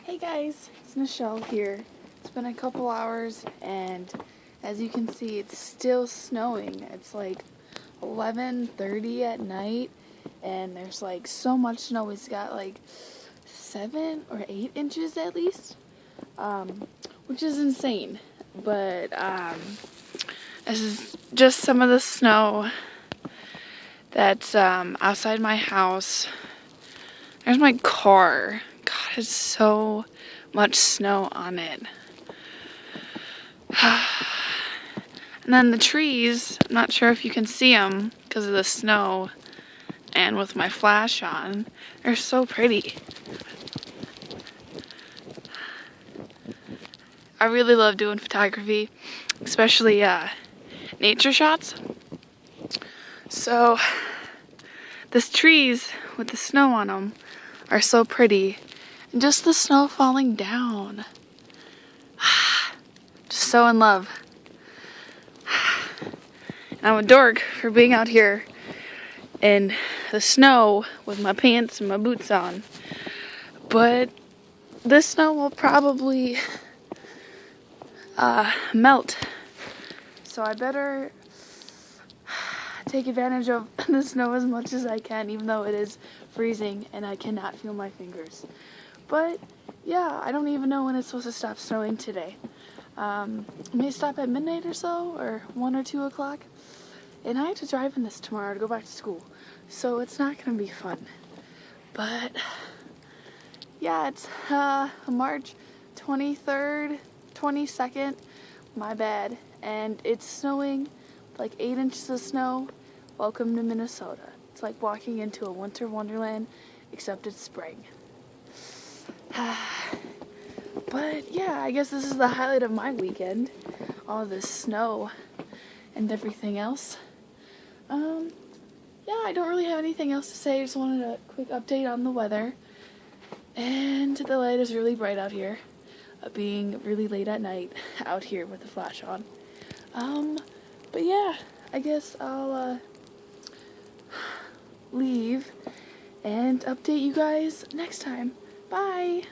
Hey guys, it's Michelle here. It's been a couple hours and as you can see it's still snowing. It's like 11:30 at night and there's like so much snow. It's got like 7 or 8 inches at least, which is insane. But this is just some of the snow that's outside my house. There's my car. God, it's so much snow on it. And then the trees, I'm not sure if you can see them because of the snow and with my flash on, they're so pretty. I really love doing photography, especially nature shots. So these trees with the snow on them are so pretty. And just the snow falling down. Just so in love. And I'm a dork for being out here in the snow with my pants and my boots on. But this snow will probably melt. So I better take advantage of the snow as much as I can, even though it is freezing and I cannot feel my fingers. But yeah, I don't even know when it's supposed to stop snowing today. It may stop at midnight or so, or 1 or 2 o'clock. And I have to drive in this tomorrow to go back to school, so it's not gonna be fun. But yeah, it's March 23rd, 22nd, my bad, and it's snowing like 8 inches of snow. Welcome to Minnesota. It's like walking into a winter wonderland, except it's spring. But yeah, I guess this is the highlight of my weekend. All this snow and everything else. Yeah, I don't really have anything else to say. I just wanted a quick update on the weather. And the light is really bright out here. Being really late at night out here with the flash on. But yeah, I guess I'll leave and update you guys next time. Bye!